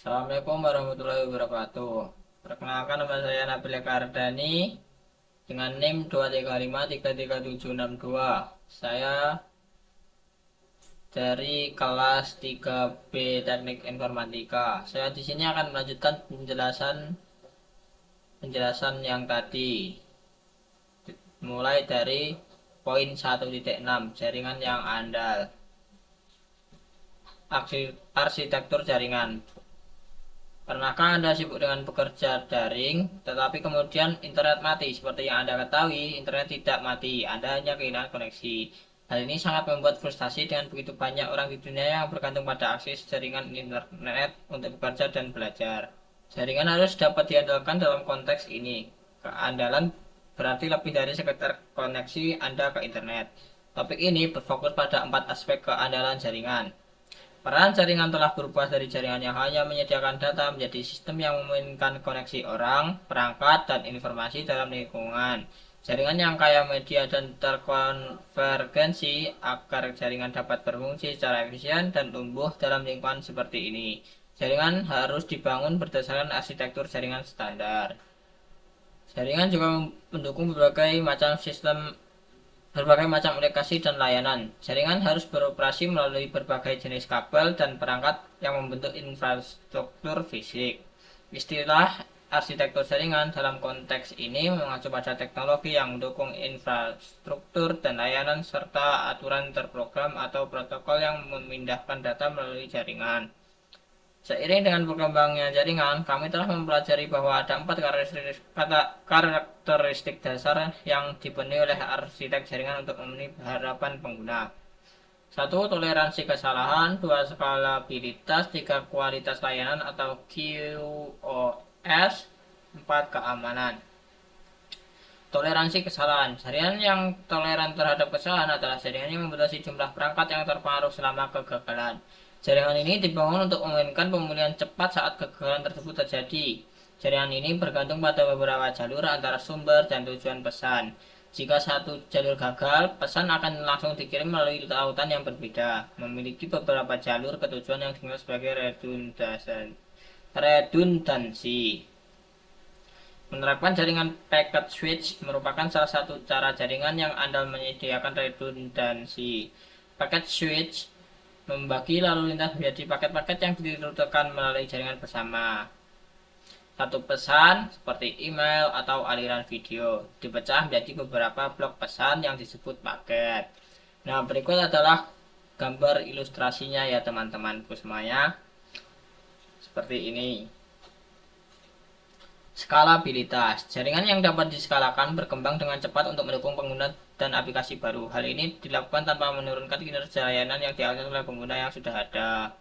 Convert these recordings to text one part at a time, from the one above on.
Assalamualaikum warahmatullahi wabarakatuh. Perkenalkan, nama saya Nabil Kardani dengan NIM 235336762. Saya dari kelas 3B Teknik Informatika. Saya di sini akan melanjutkan penjelasan yang tadi, mulai dari poin 1.6 jaringan yang andal. Arsitektur jaringan. Pernahkah Anda sibuk dengan bekerja daring, tetapi kemudian internet mati? Seperti yang Anda ketahui, internet tidak mati, Anda hanya kehilangan koneksi. Hal ini sangat membuat frustasi dengan begitu banyak orang di dunia yang bergantung pada akses jaringan internet untuk bekerja dan belajar. Jaringan harus dapat diandalkan dalam konteks ini. Keandalan berarti lebih dari sekedar koneksi Anda ke internet. Topik ini berfokus pada 4 aspek keandalan jaringan. Peran jaringan telah berubah dari jaringan yang hanya menyediakan data menjadi sistem yang memungkinkan koneksi orang, perangkat, dan informasi dalam lingkungan. Jaringan yang kaya media dan terkonvergensi agar jaringan dapat berfungsi secara efisien dan tumbuh dalam lingkungan seperti ini. Jaringan harus dibangun berdasarkan arsitektur jaringan standar. Jaringan juga mendukung berbagai macam aplikasi dan layanan. Jaringan harus beroperasi melalui berbagai jenis kabel dan perangkat yang membentuk infrastruktur fisik. Istilah arsitektur jaringan dalam konteks ini mengacu pada teknologi yang mendukung infrastruktur dan layanan serta aturan terprogram atau protokol yang memindahkan data melalui jaringan. Seiring dengan berkembangnya jaringan, kami telah mempelajari bahwa ada 4 karakteristik dasar yang dipenuhi oleh arsitek jaringan untuk memenuhi harapan pengguna. 1. Toleransi kesalahan. 2. Skalabilitas. 3. Kualitas layanan atau QoS. 4. Keamanan. Toleransi kesalahan. Jaringan yang toleran terhadap kesalahan adalah jaringan yang membatasi jumlah perangkat yang terpengaruh selama kegagalan. Jaringan ini dibangun untuk memungkinkan pemulihan cepat saat kegagalan tersebut terjadi. Jaringan ini bergantung pada beberapa jalur antara sumber dan tujuan pesan. Jika satu jalur gagal, pesan akan langsung dikirim melalui lautan yang berbeda, memiliki beberapa jalur ke tujuan yang dikenal sebagai redundansi. Menerapkan jaringan packet switch merupakan salah satu cara jaringan yang andal menyediakan redundansi. Packet switch membagi lalu lintas menjadi paket-paket yang dirutekan melalui jaringan bersama. Satu pesan seperti email atau aliran video dipecah menjadi beberapa blok pesan yang disebut paket. Nah, berikut adalah gambar ilustrasinya ya teman-temanku semuanya. Seperti ini. Skalabilitas. Jaringan yang dapat diskalakan berkembang dengan cepat untuk mendukung pengguna dan aplikasi baru. Hal ini dilakukan tanpa menurunkan kinerja layanan yang diakses oleh pengguna yang sudah ada.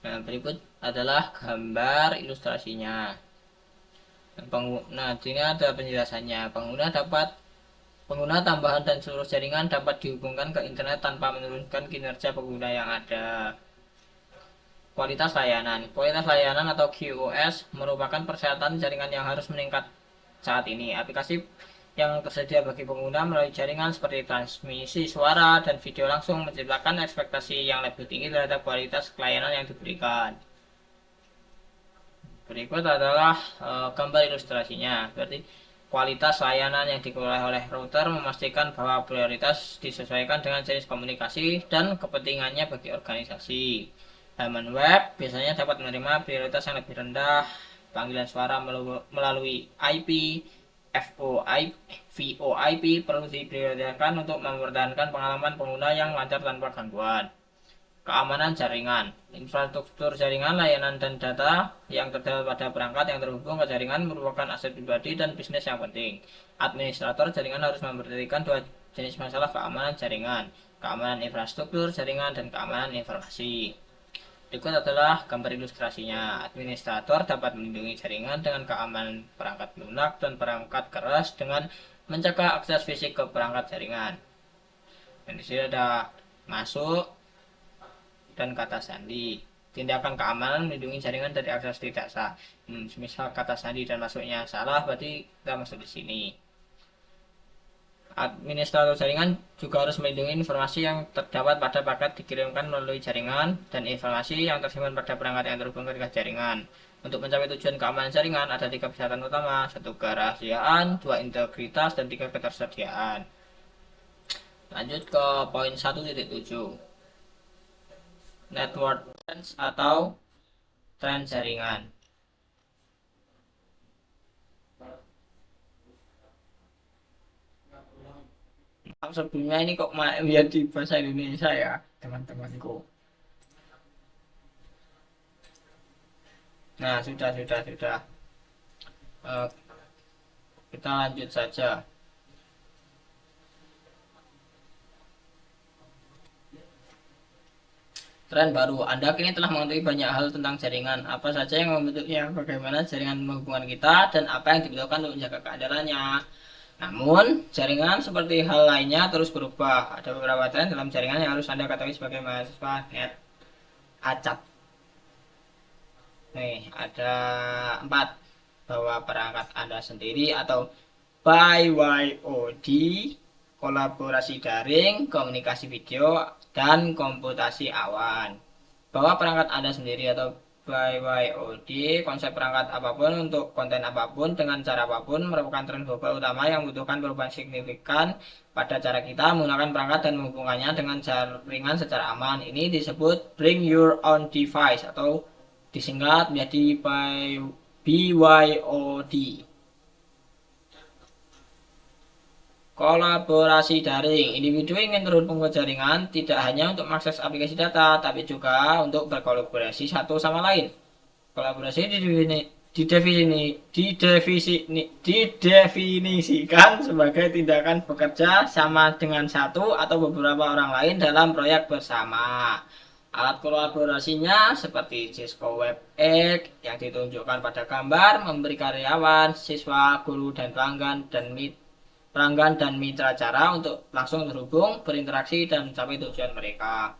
Nah, berikut adalah gambar ilustrasinya. Nah, ini ada penjelasannya. Pengguna tambahan dan seluruh jaringan dapat dihubungkan ke internet tanpa menurunkan kinerja pengguna yang ada. Kualitas layanan. Kualitas layanan atau QoS merupakan persyaratan jaringan yang harus meningkat saat ini. Aplikasi yang tersedia bagi pengguna melalui jaringan seperti transmisi suara dan video langsung menciptakan ekspektasi yang lebih tinggi terhadap kualitas layanan yang diberikan. Berikut adalah gambar ilustrasinya. Berarti kualitas layanan yang dikelola oleh router memastikan bahwa prioritas disesuaikan dengan jenis komunikasi dan kepentingannya bagi organisasi. Halaman web biasanya dapat menerima prioritas yang lebih rendah, panggilan suara melalui IP, VoIP perlu diprioritaskan untuk mempertahankan pengalaman pengguna yang lancar tanpa gangguan. Keamanan jaringan. Infrastruktur jaringan, layanan, dan data yang terdapat pada perangkat yang terhubung ke jaringan merupakan aset pribadi dan bisnis yang penting. Administrator jaringan harus memperhatikan dua jenis masalah keamanan jaringan, keamanan infrastruktur jaringan, dan keamanan informasi. Berikut adalah gambar ilustrasinya. Administrator dapat melindungi jaringan dengan keamanan perangkat lunak dan perangkat keras dengan mencegah akses fisik ke perangkat jaringan. Dan di sini ada masuk dan kata sandi. Tindakan keamanan melindungi jaringan dari akses tidak sah. Misal kata sandi dan masuknya salah, berarti kita masuk di sini. Administrator jaringan juga harus melindungi informasi yang terdapat pada paket dikirimkan melalui jaringan dan informasi yang tersimpan pada perangkat yang terhubung ke jaringan. Untuk mencapai tujuan keamanan jaringan ada 3 persyaratan utama: 1 kerahasiaan, 2 integritas, dan 3 ketersediaan. Lanjut ke poin 1.7, network trends atau tren jaringan. Sebelumnya ini kok lihat di bahasa Indonesia ya teman-temanku. Nah, sudah. Eh, kita lanjut saja. Tren baru. Anda kini telah mengetahui banyak hal tentang jaringan. Apa saja yang membentuknya, bagaimana jaringan menghubungkan kita, dan apa yang dibutuhkan untuk menjaga keandalannya. Namun, jaringan seperti hal lainnya terus berubah. Ada beberapa tren dalam jaringan yang harus Anda ketahui sebagai mahasiswa net acak. Nih, ada 4. Bahwa perangkat Anda sendiri atau BYOD, kolaborasi daring, komunikasi video, dan komputasi awan. Bahwa perangkat Anda sendiri atau BYOD, konsep perangkat apapun untuk konten apapun dengan cara apapun, merupakan tren global utama yang membutuhkan perubahan signifikan pada cara kita menggunakan perangkat dan menghubungkannya dengan jaringan secara aman. Ini disebut bring your own device atau disingkat menjadi BYOD. Kolaborasi daring. Individu ingin terhubung ke jaringan tidak hanya untuk mengakses aplikasi data, tapi juga untuk berkolaborasi satu sama lain. Kolaborasi didefinisikan sebagai tindakan bekerja sama dengan satu atau beberapa orang lain dalam proyek bersama. Alat kolaborasinya seperti Cisco WebEx yang ditunjukkan pada gambar, memberi karyawan, siswa, guru, dan pelanggan dan mitra cara untuk langsung terhubung, berinteraksi, dan mencapai tujuan mereka.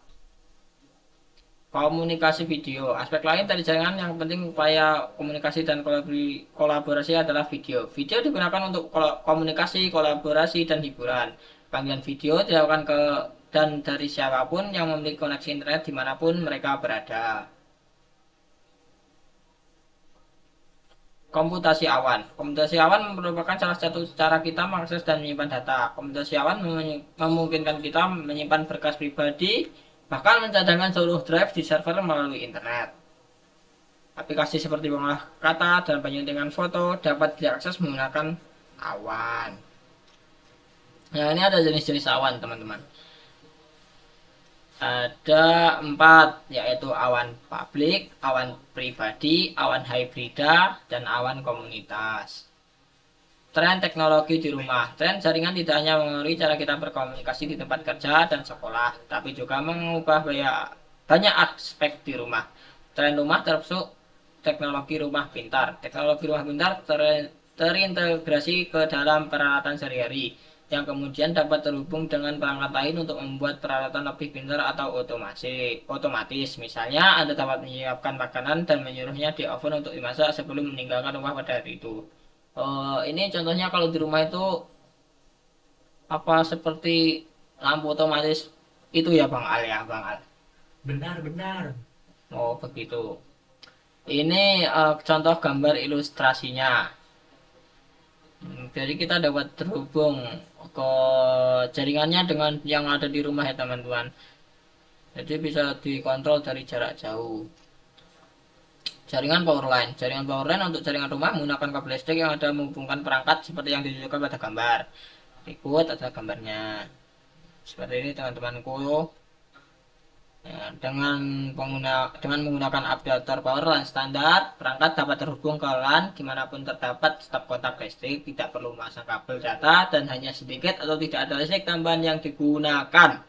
Komunikasi video. Aspek lain dari jaringan yang penting upaya komunikasi dan kolaborasi adalah video. Video digunakan untuk komunikasi, kolaborasi, dan hiburan. Panggilan video dilakukan dan dari siapapun yang memiliki koneksi internet dimanapun mereka berada. Komputasi awan. Komputasi awan merupakan salah satu cara kita mengakses dan menyimpan data. Komputasi awan memungkinkan kita menyimpan berkas pribadi, bahkan mencadangkan seluruh drive di server melalui internet. Aplikasi seperti pengolah kata dan penyuntingan foto dapat diakses menggunakan awan. Nah, ini ada jenis-jenis awan, teman-teman. Ada 4, yaitu awan publik, awan pribadi, awan hybrida, dan awan komunitas. Tren teknologi di rumah. Tren jaringan tidak hanya mengaruhi cara kita berkomunikasi di tempat kerja dan sekolah, tapi juga mengubah banyak aspek di rumah. Tren rumah termasuk teknologi rumah pintar. Teknologi rumah pintar terintegrasi ke dalam peralatan sehari-hari, yang kemudian dapat terhubung dengan perangkat lain untuk membuat peralatan lebih pintar atau otomatis. Misalnya, Anda dapat menyiapkan makanan dan menyuruhnya di oven untuk dimasak sebelum meninggalkan rumah pada hari itu. Ini contohnya kalau di rumah itu apa seperti lampu otomatis itu ya Bang Al ya, Bang Al. Benar. Oh, begitu. Ini contoh gambar ilustrasinya. Jadi kita dapat terhubung ke jaringannya dengan yang ada di rumah ya teman-teman. Jadi bisa dikontrol dari jarak jauh. Jaringan powerline untuk jaringan rumah menggunakan kabel listrik yang ada menghubungkan perangkat seperti yang ditunjukkan pada gambar. Berikut ada gambarnya. Seperti ini teman-temanku. Ya, dengan menggunakan adapter power LAN standar, perangkat dapat terhubung ke LAN dimanapun terdapat stop kontak listrik, tidak perlu memasang kabel data, dan hanya sedikit atau tidak ada listrik tambahan yang digunakan.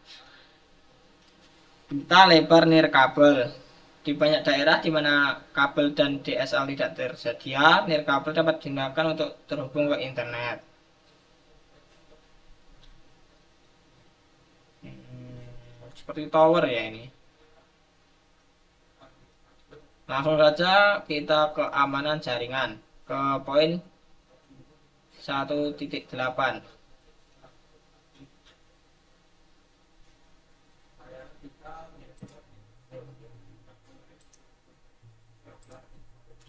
Kita lebar nirkabel. Di banyak daerah di mana kabel dan DSL tidak tersedia, nirkabel dapat digunakan untuk terhubung ke internet. Seperti tower ya ini. Langsung saja kita ke keamanan jaringan, ke poin 1.8.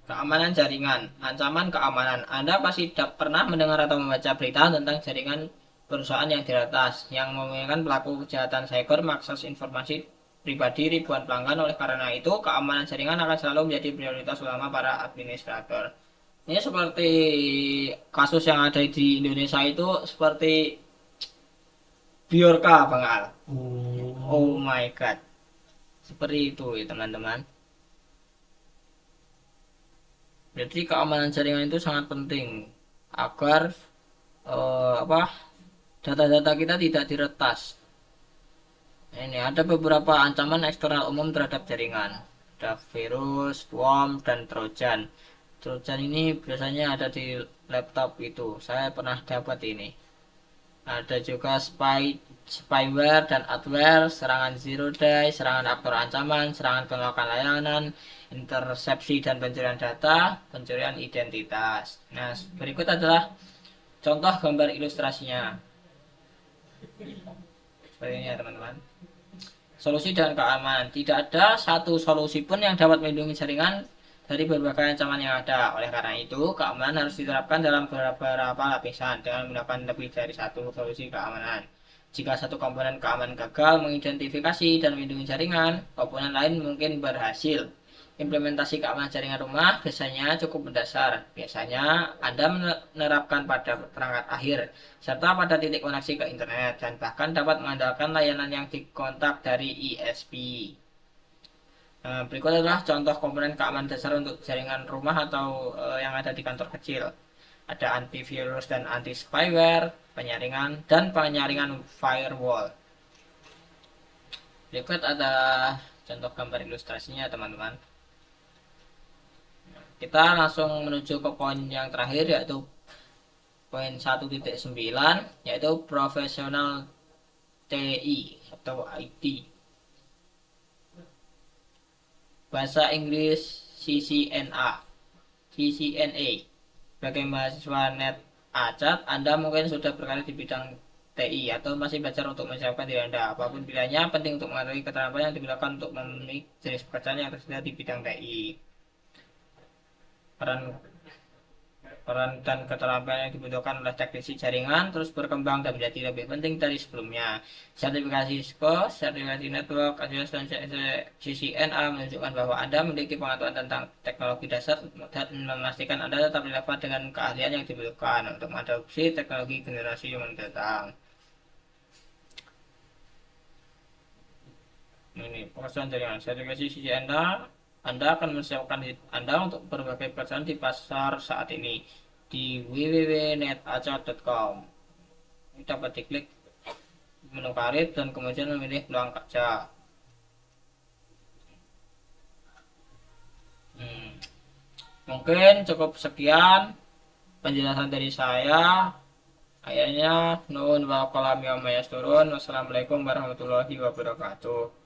Keamanan jaringan, ancaman keamanan. Anda pasti pernah mendengar atau membaca berita tentang jaringan perusahaan yang diretas, yang memungkinkan pelaku kejahatan cyber mengakses informasi pribadi ribuan pelanggan. Oleh karena itu, keamanan jaringan akan selalu menjadi prioritas utama para administrator. Ini seperti kasus yang ada di Indonesia itu seperti Biorka, Bang Al. Oh my god. Seperti itu ya teman-teman. Jadi keamanan jaringan itu sangat penting agar data-data kita tidak diretas. Ini ada beberapa ancaman eksternal umum terhadap jaringan. Ada virus, worm, dan trojan. Trojan ini biasanya ada di laptop itu. Saya pernah dapat ini. Ada juga spyware dan adware, serangan zero day, serangan aktor ancaman, serangan penolakan layanan, intersepsi dan pencurian data, pencurian identitas. Nah, berikut adalah contoh gambar ilustrasinya. Seperti ini ya teman-teman. Solusi dan keamanan. Tidak ada satu solusi pun yang dapat melindungi jaringan dari berbagai ancaman yang ada. Oleh karena itu, keamanan harus diterapkan dalam beberapa lapisan dengan menggunakan lebih dari satu solusi keamanan. Jika satu komponen keamanan gagal mengidentifikasi dan melindungi jaringan, komponen lain mungkin berhasil. Implementasi keamanan jaringan rumah biasanya cukup mendasar. Biasanya Anda menerapkan pada perangkat akhir, serta pada titik koneksi ke internet, dan bahkan dapat mengandalkan layanan yang dikontak dari ISP. Berikut adalah contoh komponen keamanan dasar untuk jaringan rumah atau yang ada di kantor kecil. Ada antivirus dan anti-spyware, penyaringan, dan penyaringan firewall. Berikut ada contoh gambar ilustrasinya teman-teman. Kita langsung menuju ke poin yang terakhir, yaitu poin 1.9, yaitu profesional TI atau IT. Bahasa Inggris CCNA. Sebagai mahasiswa net acat, Anda mungkin sudah berkarir di bidang TI atau masih belajar untuk menyiapkan diri Anda. Apapun pilihannya, penting untuk mengetahui keterampilan yang digunakan untuk memenuhi jenis pekerjaan yang tersedia di bidang TI. Peran dan keterampilan yang dibutuhkan oleh teknisi jaringan terus berkembang dan menjadi lebih penting dari sebelumnya. Sertifikasi Cisco, sertifikasi network, AWS dan CCNA menunjukkan bahwa Anda memiliki pengetahuan tentang teknologi dasar dan memastikan Anda tetap relevan dengan keahlian yang dibutuhkan untuk mengadopsi teknologi generasi yang mendatang. Ini pekerjaan jaringan. Sertifikasi CCNA, Anda akan mempersiapkan Anda untuk berbagai pekerjaan di pasar saat ini di www.netacat.com. Ini dapat diklik menu karir dan kemudian memilih peluang kerja. Mungkin cukup sekian penjelasan dari saya. Akhirnya nun wa qalam ya mayasturun. Wassalamualaikum warahmatullahi wabarakatuh.